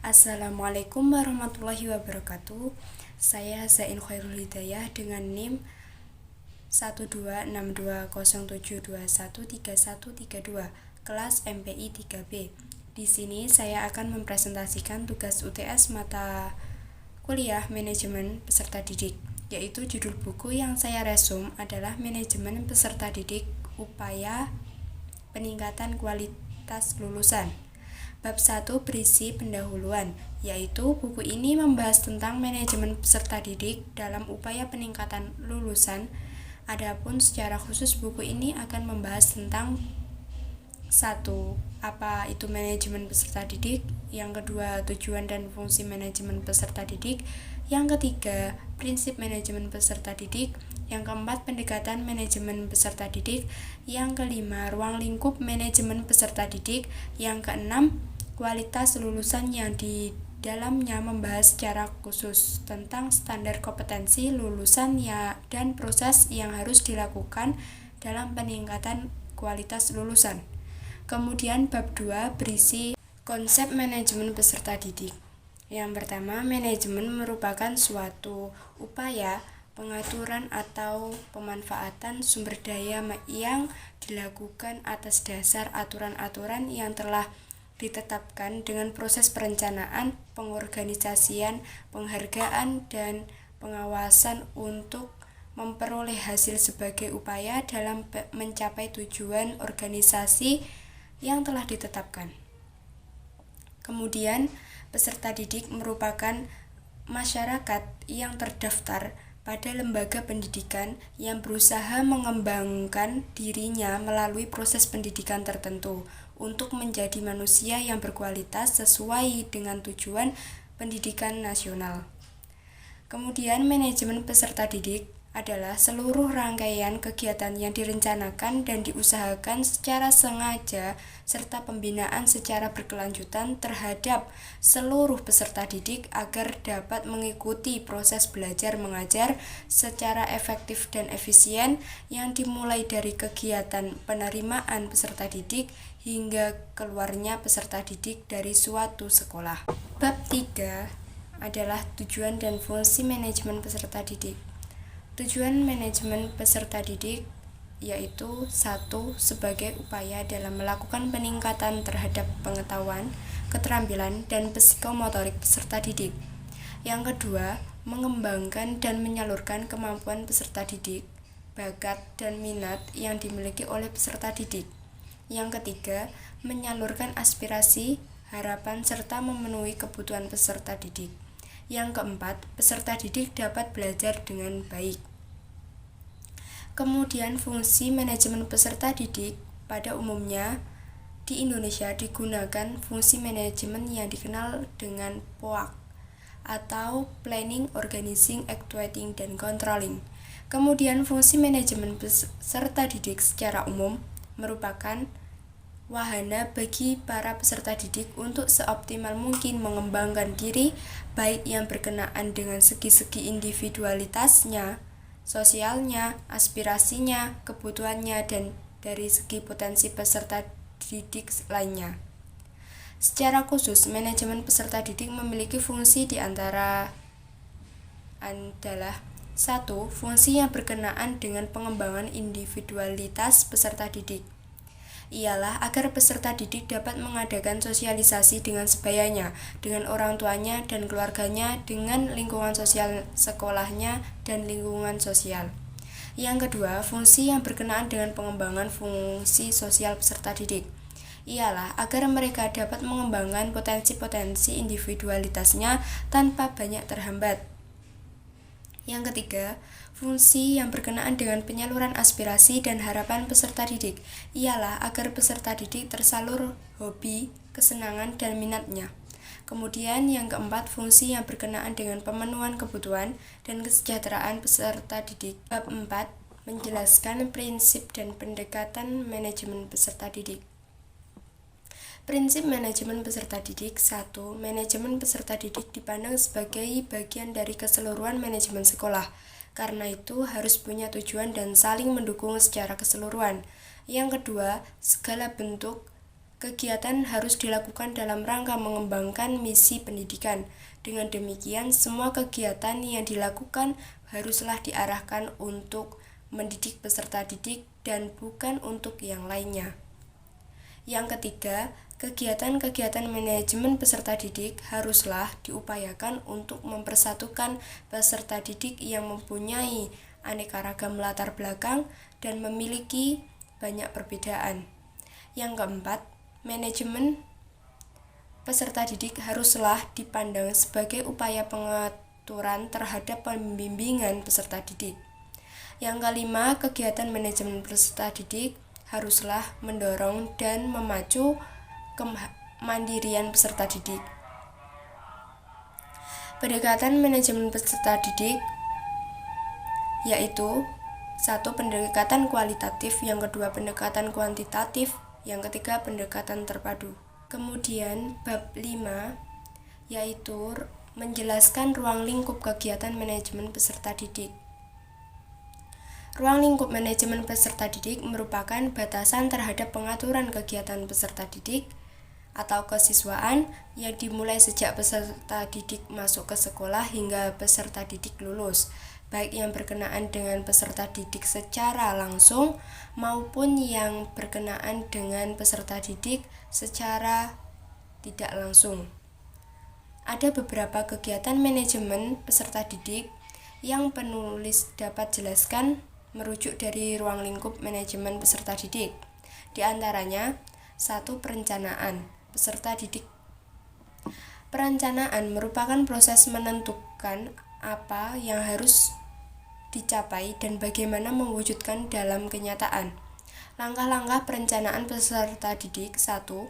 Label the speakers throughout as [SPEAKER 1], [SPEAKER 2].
[SPEAKER 1] Assalamualaikum warahmatullahi wabarakatuh. Saya Zain Khairul Hidayah dengan NIM 1262072131332 kelas MPI 3B. Di sini saya akan mempresentasikan tugas UTS mata kuliah manajemen peserta didik, yaitu judul buku yang saya resum adalah Manajemen Peserta Didik Upaya Peningkatan Kualitas Lulusan. Bab 1 berisi pendahuluan, yaitu buku ini membahas tentang manajemen peserta didik dalam upaya peningkatan lulusan. Adapun secara khusus buku ini akan membahas tentang 1. Apa itu manajemen peserta didik? Yang kedua, tujuan dan fungsi manajemen peserta didik. Yang ketiga, prinsip manajemen peserta didik. Yang keempat, pendekatan manajemen peserta didik. Yang kelima, ruang lingkup manajemen peserta didik. Yang keenam, kualitas lulusan yang di dalamnya membahas secara khusus tentang standar kompetensi lulusan dan proses yang harus dilakukan dalam peningkatan kualitas lulusan. Kemudian bab 2 berisi konsep manajemen peserta didik. Yang pertama, manajemen merupakan suatu upaya pengaturan atau pemanfaatan sumber daya yang dilakukan atas dasar aturan-aturan yang telah ditetapkan dengan proses perencanaan, pengorganisasian, penghargaan, dan pengawasan untuk memperoleh hasil sebagai upaya dalam mencapai tujuan organisasi yang telah ditetapkan. Kemudian, peserta didik merupakan masyarakat yang terdaftar pada lembaga pendidikan yang berusaha mengembangkan dirinya melalui proses pendidikan tertentu untuk menjadi manusia yang berkualitas sesuai dengan tujuan pendidikan nasional. Kemudian manajemen peserta didik adalah seluruh rangkaian kegiatan yang direncanakan dan diusahakan secara sengaja serta pembinaan secara berkelanjutan terhadap seluruh peserta didik agar dapat mengikuti proses belajar mengajar secara efektif dan efisien yang dimulai dari kegiatan penerimaan peserta didik hingga keluarnya peserta didik dari suatu sekolah. Bab 3 adalah tujuan dan fungsi manajemen peserta didik. Tujuan manajemen peserta didik yaitu 1. Sebagai upaya dalam melakukan peningkatan terhadap pengetahuan, keterampilan, dan psikomotorik peserta didik. Yang kedua, mengembangkan dan menyalurkan kemampuan peserta didik, bakat dan minat yang dimiliki oleh peserta didik. Yang ketiga, menyalurkan aspirasi, harapan, serta memenuhi kebutuhan peserta didik. Yang keempat, peserta didik dapat belajar dengan baik. Kemudian fungsi manajemen peserta didik pada umumnya di Indonesia digunakan fungsi manajemen yang dikenal dengan POAK atau Planning, Organizing, Actuating, dan Controlling. Kemudian fungsi manajemen peserta didik secara umum merupakan wahana bagi para peserta didik untuk seoptimal mungkin mengembangkan diri, baik yang berkenaan dengan segi-segi individualitasnya, sosialnya, aspirasinya, kebutuhannya, dan dari segi potensi peserta didik lainnya. Secara khusus, manajemen peserta didik memiliki fungsi di antara adalah 1. Fungsi yang berkenaan dengan pengembangan individualitas peserta didik ialah agar peserta didik dapat mengadakan sosialisasi dengan sebayanya, dengan orang tuanya dan keluarganya, dengan lingkungan sosial sekolahnya dan lingkungan sosial. Yang kedua, fungsi yang berkenaan dengan pengembangan fungsi sosial peserta didik ialah agar mereka dapat mengembangkan potensi-potensi individualitasnya tanpa banyak terhambat. Yang ketiga, fungsi yang berkenaan dengan penyaluran aspirasi dan harapan peserta didik ialah agar peserta didik tersalur hobi, kesenangan, dan minatnya. Kemudian yang keempat, fungsi yang berkenaan dengan pemenuhan kebutuhan dan kesejahteraan peserta didik. Bab 4 menjelaskan prinsip dan pendekatan manajemen peserta didik. Prinsip manajemen peserta didik. 1. Manajemen peserta didik dipandang sebagai bagian dari keseluruhan manajemen sekolah. Karena itu harus punya tujuan dan saling mendukung secara keseluruhan. Yang kedua, segala bentuk kegiatan harus dilakukan dalam rangka mengembangkan misi pendidikan. Dengan demikian, semua kegiatan yang dilakukan haruslah diarahkan untuk mendidik peserta didik dan bukan untuk yang lainnya. Yang ketiga, kegiatan-kegiatan manajemen peserta didik haruslah diupayakan untuk mempersatukan peserta didik yang mempunyai aneka ragam latar belakang dan memiliki banyak perbedaan. Yang keempat, manajemen peserta didik haruslah dipandang sebagai upaya pengaturan terhadap pembimbingan peserta didik. Yang kelima, kegiatan manajemen peserta didik haruslah mendorong dan memacu kemandirian peserta didik. Pendekatan manajemen peserta didik yaitu 1. Pendekatan kualitatif, yang kedua pendekatan kuantitatif, yang ketiga pendekatan terpadu. Kemudian bab 5 yaitu menjelaskan ruang lingkup kegiatan manajemen peserta didik. Ruang lingkup manajemen peserta didik merupakan batasan terhadap pengaturan kegiatan peserta didik atau kesiswaan yang dimulai sejak peserta didik masuk ke sekolah hingga peserta didik lulus, baik yang berkenaan dengan peserta didik secara langsung maupun yang berkenaan dengan peserta didik secara tidak langsung. Ada beberapa kegiatan manajemen peserta didik yang penulis dapat jelaskan merujuk dari ruang lingkup manajemen peserta didik. Di antaranya, 1. Perencanaan peserta didik. Perencanaan merupakan proses menentukan apa yang harus dicapai dan bagaimana mewujudkan dalam kenyataan. Langkah-langkah perencanaan peserta didik. 1.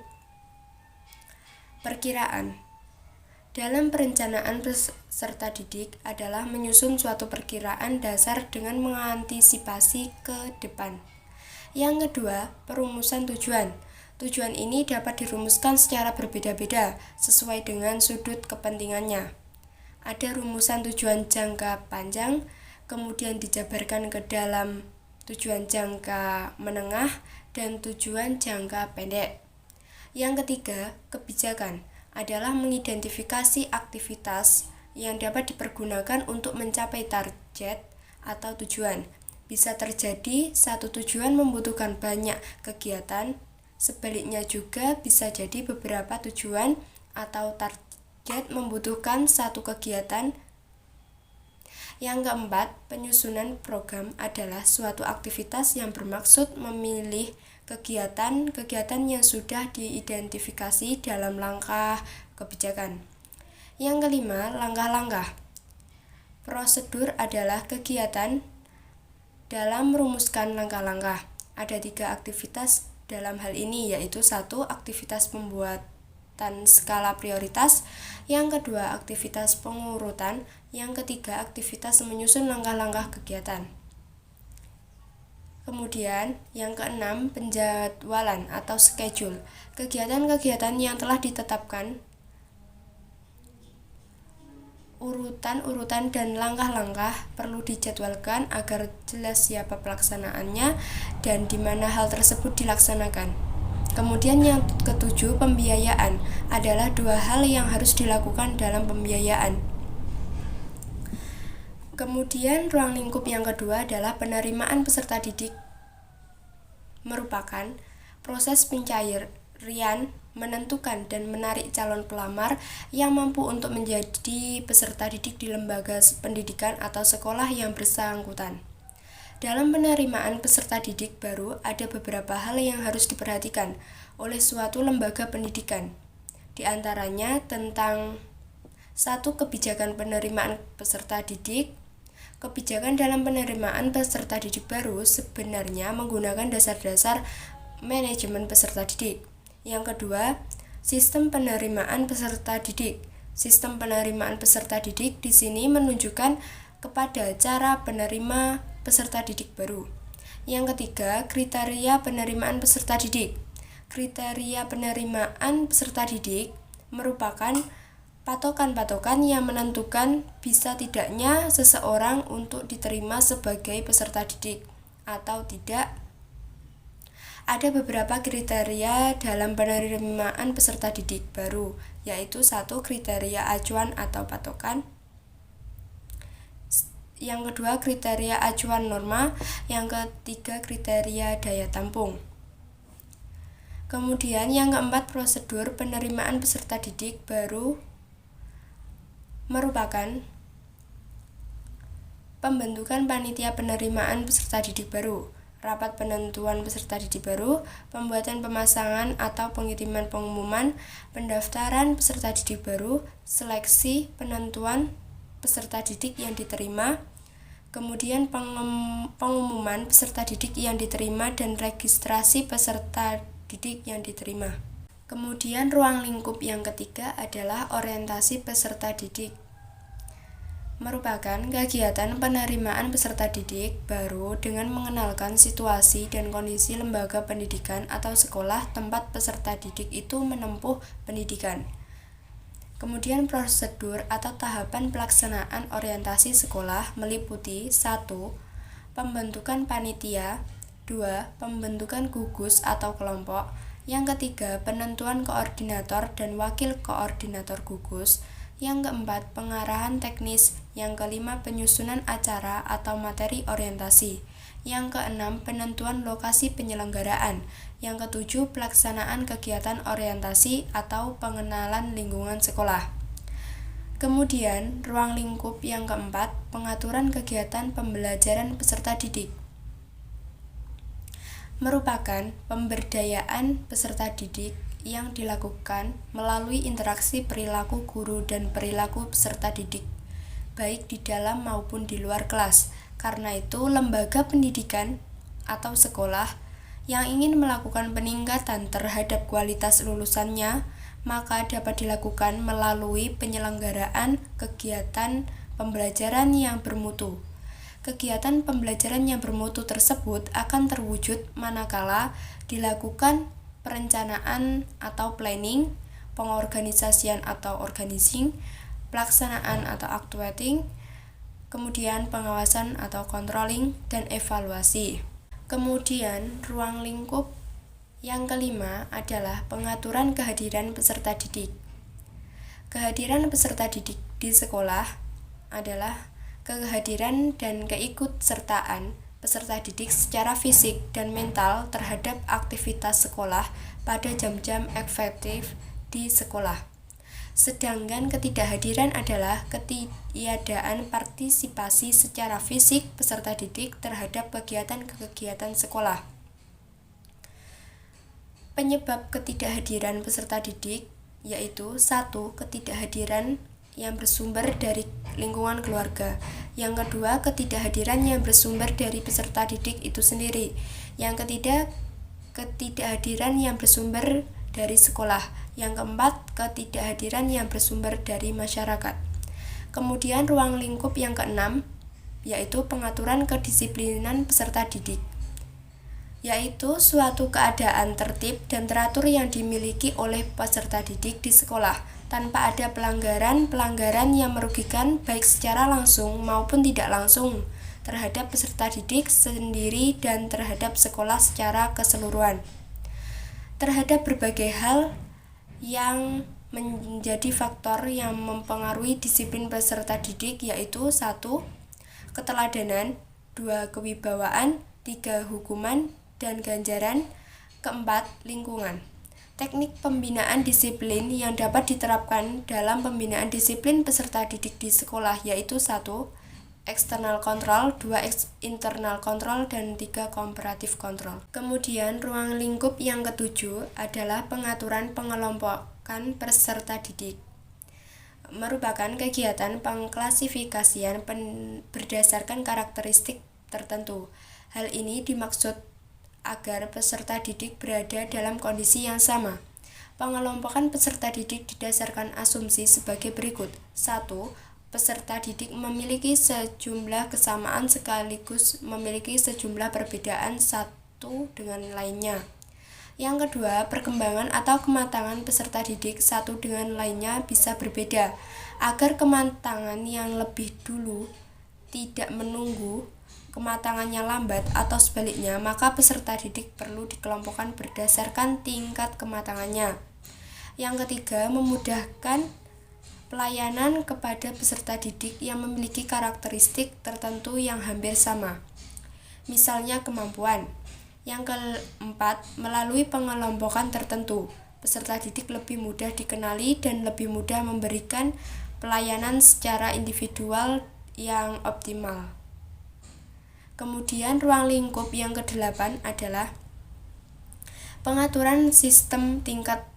[SPEAKER 1] Perkiraan. Dalam perencanaan peserta didik adalah menyusun suatu perkiraan dasar dengan mengantisipasi ke depan. Yang kedua, perumusan tujuan. Tujuan ini dapat dirumuskan secara berbeda-beda sesuai dengan sudut kepentingannya. Ada rumusan tujuan jangka panjang, kemudian dijabarkan ke dalam tujuan jangka menengah dan tujuan jangka pendek. Yang ketiga, kebijakan adalah mengidentifikasi aktivitas yang dapat dipergunakan untuk mencapai target atau tujuan. Bisa terjadi satu tujuan membutuhkan banyak kegiatan, sebaliknya juga bisa jadi beberapa tujuan atau target membutuhkan satu kegiatan. Yang keempat, penyusunan program adalah suatu aktivitas yang bermaksud memilih kegiatan yang sudah diidentifikasi dalam langkah kebijakan. Yang kelima, langkah-langkah. Prosedur adalah kegiatan dalam merumuskan langkah-langkah. Ada 3 aktivitas dalam hal ini, yaitu 1. Aktivitas pembuatan skala prioritas, yang kedua aktivitas pengurutan, yang ketiga aktivitas menyusun langkah-langkah kegiatan. Kemudian, yang keenam, penjadwalan atau schedule. Kegiatan-kegiatan yang telah ditetapkan, urutan-urutan dan langkah-langkah perlu dijadwalkan agar jelas siapa pelaksanaannya dan di mana hal tersebut dilaksanakan. Kemudian yang ketujuh, pembiayaan adalah 2 hal yang harus dilakukan dalam pembiayaan. Kemudian ruang lingkup yang kedua adalah penerimaan peserta didik. Merupakan proses pencarian, menentukan dan menarik calon pelamar yang mampu untuk menjadi peserta didik di lembaga pendidikan atau sekolah yang bersangkutan. Dalam penerimaan peserta didik baru ada beberapa hal yang harus diperhatikan oleh suatu lembaga pendidikan. Di antaranya tentang 1. Kebijakan penerimaan peserta didik. Kebijakan dalam penerimaan peserta didik baru sebenarnya menggunakan dasar-dasar manajemen peserta didik. Yang kedua, sistem penerimaan peserta didik. Sistem penerimaan peserta didik di sini menunjukkan kepada cara penerima peserta didik baru. Yang ketiga, kriteria penerimaan peserta didik. Kriteria penerimaan peserta didik merupakan patokan-patokan yang menentukan bisa tidaknya seseorang untuk diterima sebagai peserta didik atau tidak. Ada beberapa kriteria dalam penerimaan peserta didik baru, yaitu 1. Kriteria acuan atau patokan. Yang kedua, kriteria acuan norma. Yang ketiga, kriteria daya tampung. Kemudian yang keempat, prosedur penerimaan peserta didik baru merupakan pembentukan panitia penerimaan peserta didik baru, rapat penentuan peserta didik baru, pembuatan pemasangan atau pengiriman pengumuman, pendaftaran peserta didik baru, seleksi penentuan peserta didik yang diterima, kemudian pengumuman peserta didik yang diterima dan registrasi peserta didik yang diterima. Kemudian ruang lingkup yang ketiga adalah orientasi peserta didik. Merupakan kegiatan penerimaan peserta didik baru dengan mengenalkan situasi dan kondisi lembaga pendidikan atau sekolah tempat peserta didik itu menempuh pendidikan. Kemudian prosedur atau tahapan pelaksanaan orientasi sekolah meliputi 1. Pembentukan panitia, 2. Pembentukan gugus atau kelompok, yang ketiga penentuan koordinator dan wakil koordinator gugus, yang keempat pengarahan teknis, yang kelima penyusunan acara atau materi orientasi, yang keenam penentuan lokasi penyelenggaraan, yang ketujuh pelaksanaan kegiatan orientasi atau pengenalan lingkungan sekolah. Kemudian ruang lingkup yang keempat, pengaturan kegiatan pembelajaran peserta didik. Merupakan pemberdayaan peserta didik yang dilakukan melalui interaksi perilaku guru dan perilaku peserta didik, baik di dalam maupun di luar kelas. Karena itu, lembaga pendidikan atau sekolah yang ingin melakukan peningkatan terhadap kualitas lulusannya, maka dapat dilakukan melalui penyelenggaraan kegiatan pembelajaran yang bermutu. Kegiatan pembelajaran yang bermutu tersebut akan terwujud manakala dilakukan perencanaan atau planning, pengorganisasian atau organizing, pelaksanaan atau actuating, kemudian pengawasan atau controlling, dan evaluasi. Kemudian ruang lingkup yang kelima adalah pengaturan kehadiran peserta didik. Kehadiran peserta didik di sekolah adalah kehadiran dan keikutsertaan peserta didik secara fisik dan mental terhadap aktivitas sekolah pada jam-jam efektif di sekolah. Sedangkan ketidakhadiran adalah ketiadaan partisipasi secara fisik peserta didik terhadap kegiatan-kegiatan sekolah. Penyebab ketidakhadiran peserta didik yaitu 1. Ketidakhadiran yang bersumber dari lingkungan keluarga. Yang kedua, ketidakhadiran yang bersumber dari peserta didik itu sendiri. Yang ketiga, ketidakhadiran yang bersumber dari sekolah. Yang keempat, ketidakhadiran yang bersumber dari masyarakat. Kemudian ruang lingkup yang keenam yaitu pengaturan kedisiplinan peserta didik, yaitu suatu keadaan tertib dan teratur yang dimiliki oleh peserta didik di sekolah tanpa ada pelanggaran yang merugikan baik secara langsung maupun tidak langsung terhadap peserta didik sendiri dan terhadap sekolah secara keseluruhan. Terhadap berbagai hal yang menjadi faktor yang mempengaruhi disiplin peserta didik yaitu 1. Keteladanan, 2. Kewibawaan, 3. Hukuman dan ganjaran, keempat, lingkungan. Teknik pembinaan disiplin yang dapat diterapkan dalam pembinaan disiplin peserta didik di sekolah yaitu 1. Eksternal kontrol, 2. Internal kontrol, dan 3. komparatif kontrol. Kemudian ruang lingkup yang ketujuh adalah pengaturan pengelompokan peserta didik. Merupakan kegiatan pengklasifikasian berdasarkan karakteristik tertentu. Hal ini dimaksud agar peserta didik berada dalam kondisi yang sama. Pengelompokan peserta didik didasarkan asumsi sebagai berikut. 1. Peserta didik memiliki sejumlah kesamaan sekaligus memiliki sejumlah perbedaan satu dengan lainnya. Yang kedua, perkembangan atau kematangan peserta didik satu dengan lainnya bisa berbeda. Agar kematangan yang lebih dulu tidak menunggu kematangannya lambat atau sebaliknya, maka peserta didik perlu dikelompokkan berdasarkan tingkat kematangannya. Yang ketiga, memudahkan pelayanan kepada peserta didik yang memiliki karakteristik tertentu yang hampir sama, misalnya kemampuan. Yang keempat, melalui pengelompokan tertentu, peserta didik lebih mudah dikenali dan lebih mudah memberikan pelayanan secara individual yang optimal. Kemudian ruang lingkup yang kedelapan adalah pengaturan sistem tingkat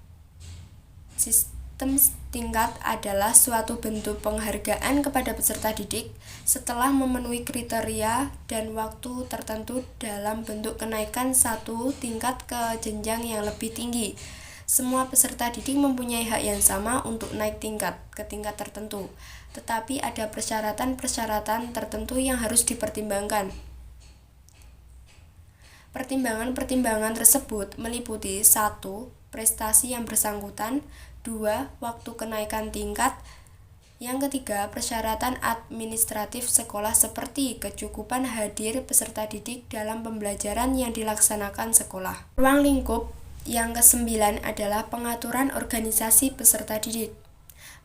[SPEAKER 1] adalah suatu bentuk penghargaan kepada peserta didik setelah memenuhi kriteria dan waktu tertentu dalam bentuk kenaikan satu tingkat ke jenjang yang lebih tinggi. Semua peserta didik mempunyai hak yang sama untuk naik tingkat ke tingkat tertentu, tetapi ada persyaratan-persyaratan tertentu yang harus dipertimbangkan. Pertimbangan-pertimbangan tersebut meliputi 1. Prestasi yang bersangkutan, 2. Waktu kenaikan tingkat, yang ketiga, persyaratan administratif sekolah seperti kecukupan hadir peserta didik dalam pembelajaran yang dilaksanakan sekolah. Ruang lingkup yang kesembilan adalah pengaturan organisasi peserta didik,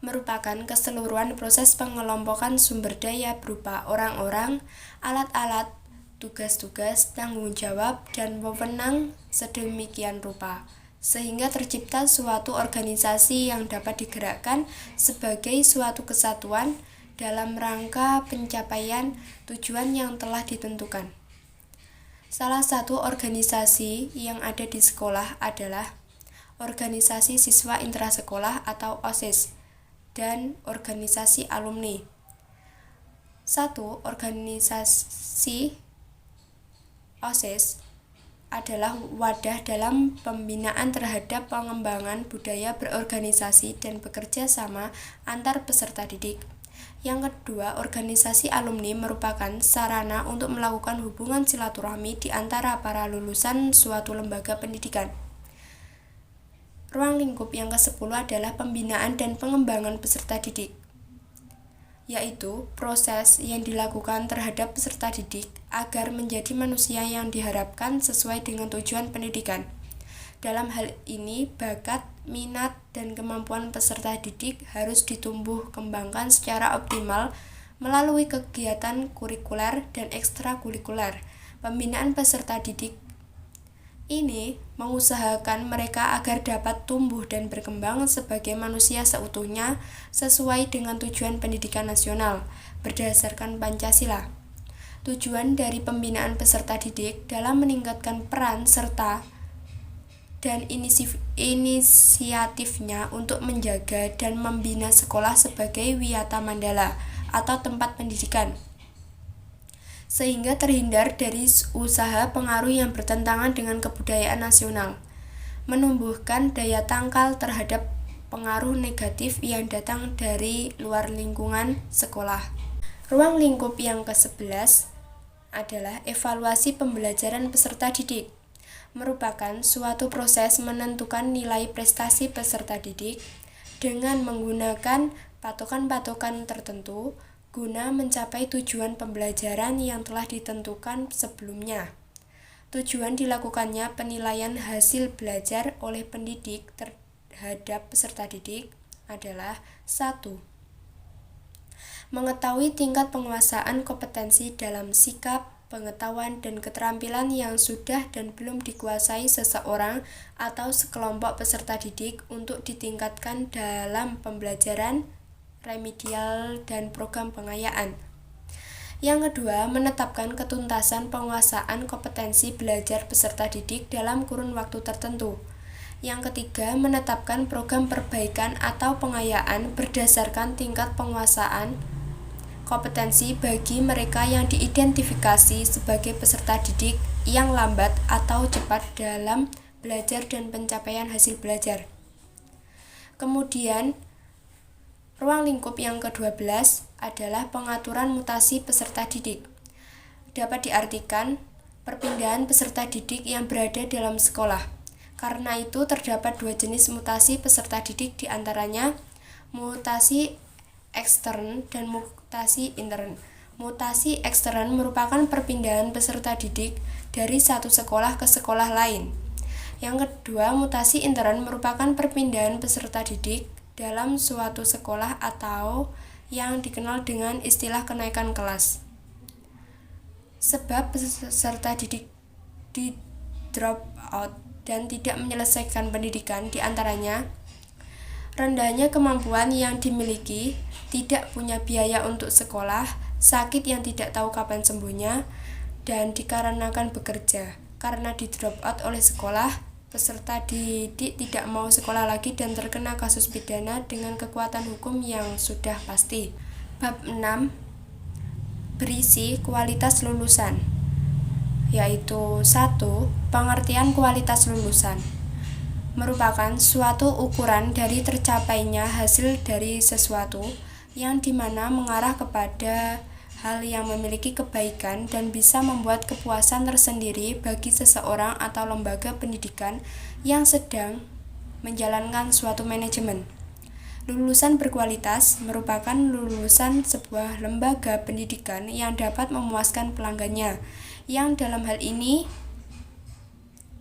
[SPEAKER 1] merupakan keseluruhan proses pengelompokan sumber daya berupa orang-orang, alat-alat, tugas-tugas, tanggung jawab, dan wewenang sedemikian rupa, sehingga tercipta suatu organisasi yang dapat digerakkan sebagai suatu kesatuan dalam rangka pencapaian tujuan yang telah ditentukan. Salah satu organisasi yang ada di sekolah adalah organisasi siswa intrasekolah atau OSIS dan organisasi alumni. 1. Organisasi OSIS adalah wadah dalam pembinaan terhadap pengembangan budaya berorganisasi dan bekerja sama antar peserta didik. Yang kedua, organisasi alumni merupakan sarana untuk melakukan hubungan silaturahmi di antara para lulusan suatu lembaga pendidikan. Ruang lingkup yang ke-10 adalah pembinaan dan pengembangan peserta didik, yaitu proses yang dilakukan terhadap peserta didik agar menjadi manusia yang diharapkan sesuai dengan tujuan pendidikan. Dalam hal ini, bakat, minat, dan kemampuan peserta didik harus ditumbuh kembangkan secara optimal melalui kegiatan kurikuler dan ekstrakurikuler. Pembinaan peserta didik ini mengusahakan mereka agar dapat tumbuh dan berkembang sebagai manusia seutuhnya sesuai dengan tujuan pendidikan nasional berdasarkan Pancasila. Tujuan dari pembinaan peserta didik dalam meningkatkan peran serta dan inisiatifnya untuk menjaga dan membina sekolah sebagai wiyata mandala atau tempat pendidikan, sehingga terhindar dari usaha pengaruh yang bertentangan dengan kebudayaan nasional, menumbuhkan daya tangkal terhadap pengaruh negatif yang datang dari luar lingkungan sekolah. Ruang lingkup yang ke-11 adalah evaluasi pembelajaran peserta didik, merupakan suatu proses menentukan nilai prestasi peserta didik dengan menggunakan patokan-patokan tertentu guna mencapai tujuan pembelajaran yang telah ditentukan sebelumnya. Tujuan dilakukannya penilaian hasil belajar oleh pendidik terhadap peserta didik adalah 1. Mengetahui tingkat penguasaan kompetensi dalam sikap, pengetahuan, dan keterampilan yang sudah dan belum dikuasai seseorang atau sekelompok peserta didik untuk ditingkatkan dalam pembelajaran, remedial, dan program pengayaan. Yang kedua, menetapkan ketuntasan penguasaan kompetensi belajar peserta didik dalam kurun waktu tertentu. Yang ketiga, menetapkan program perbaikan atau pengayaan berdasarkan tingkat penguasaan kompetensi bagi mereka yang diidentifikasi sebagai peserta didik yang lambat atau cepat dalam belajar dan pencapaian hasil belajar. Kemudian, ruang lingkup yang ke-12 adalah pengaturan mutasi peserta didik. Dapat diartikan perpindahan peserta didik yang berada dalam sekolah. Karena itu terdapat dua jenis mutasi peserta didik, diantaranya mutasi ekstern dan mutasi intern. Mutasi ekstern merupakan perpindahan peserta didik dari satu sekolah ke sekolah lain. Yang kedua, mutasi intern merupakan perpindahan peserta didik dalam suatu sekolah atau yang dikenal dengan istilah kenaikan kelas. Sebab peserta didik di drop out dan tidak menyelesaikan pendidikan diantaranya rendahnya kemampuan yang dimiliki, tidak punya biaya untuk sekolah, sakit yang tidak tahu kapan sembuhnya, dan dikarenakan bekerja. Karena di drop out oleh sekolah, peserta didik tidak mau sekolah lagi dan terkena kasus pidana dengan kekuatan hukum yang sudah pasti. Bab 6 berisi kualitas lulusan, yaitu 1. Pengertian kualitas lulusan merupakan suatu ukuran dari tercapainya hasil dari sesuatu yang dimana mengarah kepada hal yang memiliki kebaikan dan bisa membuat kepuasan tersendiri bagi seseorang atau lembaga pendidikan yang sedang menjalankan suatu manajemen. Lulusan berkualitas merupakan lulusan sebuah lembaga pendidikan yang dapat memuaskan pelanggannya, yang dalam hal ini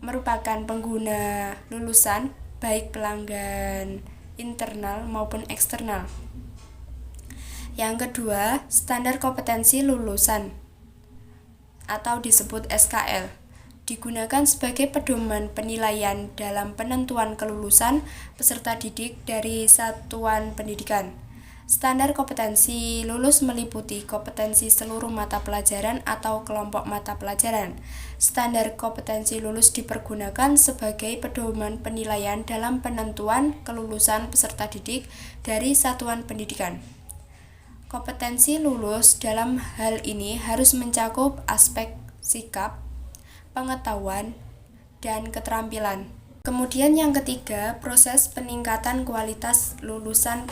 [SPEAKER 1] merupakan pengguna lulusan, baik pelanggan internal maupun eksternal. Yang kedua, standar kompetensi lulusan atau disebut SKL digunakan sebagai pedoman penilaian dalam penentuan kelulusan peserta didik dari satuan pendidikan. Standar kompetensi lulus meliputi kompetensi seluruh mata pelajaran atau kelompok mata pelajaran. Standar kompetensi lulus dipergunakan sebagai pedoman penilaian dalam penentuan kelulusan peserta didik dari satuan pendidikan. Kompetensi lulus dalam hal ini harus mencakup aspek sikap, pengetahuan, dan keterampilan. Kemudian yang ketiga, proses peningkatan kualitas lulusan.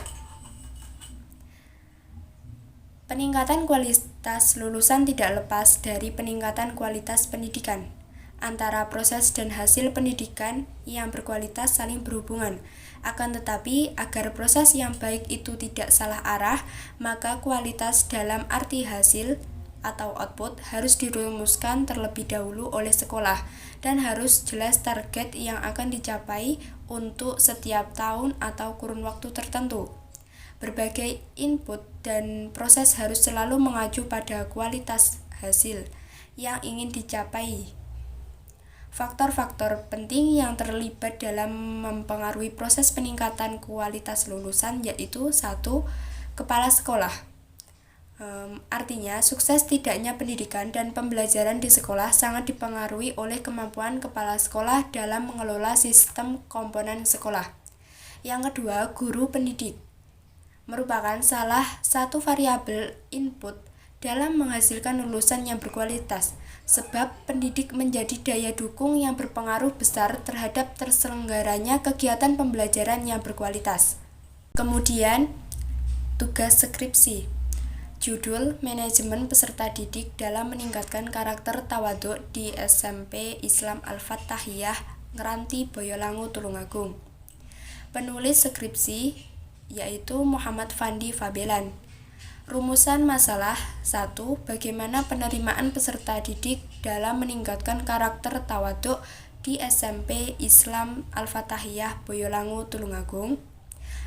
[SPEAKER 1] Peningkatan kualitas lulusan tidak lepas dari peningkatan kualitas pendidikan. Antara proses dan hasil pendidikan yang berkualitas saling berhubungan. Akan tetapi, agar proses yang baik itu tidak salah arah, maka kualitas dalam arti hasil atau output harus dirumuskan terlebih dahulu oleh sekolah dan harus jelas target yang akan dicapai untuk setiap tahun atau kurun waktu tertentu. Berbagai input dan proses harus selalu mengacu pada kualitas hasil yang ingin dicapai. Faktor-faktor penting yang terlibat dalam mempengaruhi proses peningkatan kualitas lulusan yaitu 1. Kepala sekolah. Artinya, sukses tidaknya pendidikan dan pembelajaran di sekolah sangat dipengaruhi oleh kemampuan kepala sekolah dalam mengelola sistem komponen sekolah. Yang kedua, guru pendidik merupakan salah satu variabel input dalam menghasilkan lulusan yang berkualitas, sebab pendidik menjadi daya dukung yang berpengaruh besar terhadap terselenggaranya kegiatan pembelajaran yang berkualitas. Kemudian, tugas skripsi. Judul Manajemen Peserta Didik dalam Meningkatkan Karakter Tawaduk di SMP Islam Al-Fatahiyah Ngranti Boyolangu Tulungagung. Penulis skripsi yaitu Muhammad Fandi Fabelan. Rumusan masalah 1. Bagaimana penerimaan peserta didik dalam meningkatkan karakter tawaduk di SMP Islam Al-Fatahiyah Boyolangu Tulungagung.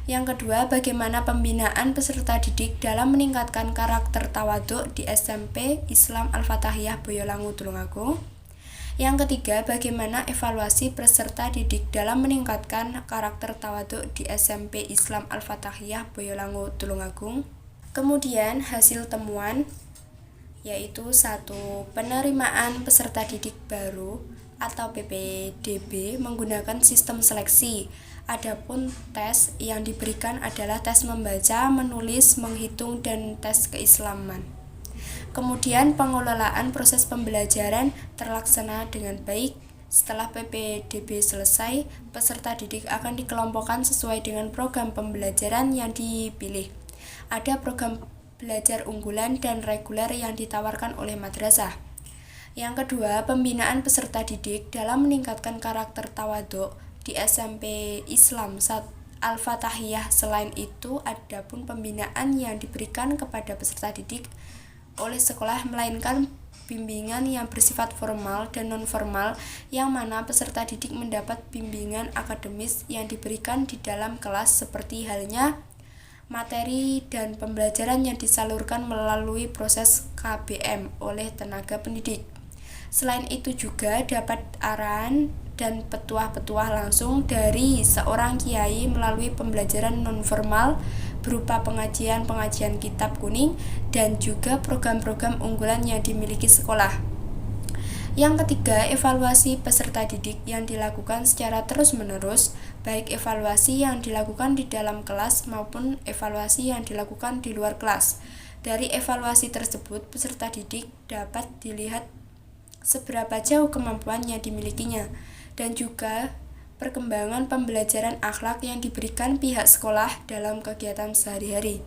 [SPEAKER 1] Yang kedua, bagaimana pembinaan peserta didik dalam meningkatkan karakter tawaduk di SMP Islam Al-Fatahiyah Boyolangu Tulungagung. Yang ketiga, bagaimana evaluasi peserta didik dalam meningkatkan karakter tawaduk di SMP Islam Al-Fatahiyah Boyolangu Tulungagung. Kemudian hasil temuan yaitu 1. Penerimaan peserta didik baru atau PPDB menggunakan sistem seleksi. Adapun tes yang diberikan adalah tes membaca, menulis, menghitung, dan tes keislaman. Kemudian pengelolaan proses pembelajaran terlaksana dengan baik. Setelah PPDB selesai, peserta didik akan dikelompokkan sesuai dengan program pembelajaran yang dipilih. Ada program belajar unggulan dan reguler yang ditawarkan oleh madrasah. Yang kedua, pembinaan peserta didik dalam meningkatkan karakter tawaduk di SMP Islam Al-Fatahiyah. Selain itu, adapun pembinaan yang diberikan kepada peserta didik oleh sekolah, melainkan bimbingan yang bersifat formal dan non-formal, yang mana peserta didik mendapat bimbingan akademis yang diberikan di dalam kelas seperti halnya materi dan pembelajaran yang disalurkan melalui proses KBM oleh tenaga pendidik. Selain itu juga dapat arahan dan petuah-petuah langsung dari seorang kiai melalui pembelajaran non-formal berupa pengajian-pengajian kitab kuning dan juga program-program unggulan yang dimiliki sekolah. Yang ketiga, evaluasi peserta didik yang dilakukan secara terus-menerus, baik evaluasi yang dilakukan di dalam kelas maupun evaluasi yang dilakukan di luar kelas. Dari evaluasi tersebut, peserta didik dapat dilihat seberapa jauh kemampuan yang dimilikinya, dan juga perkembangan pembelajaran akhlak yang diberikan pihak sekolah dalam kegiatan sehari-hari.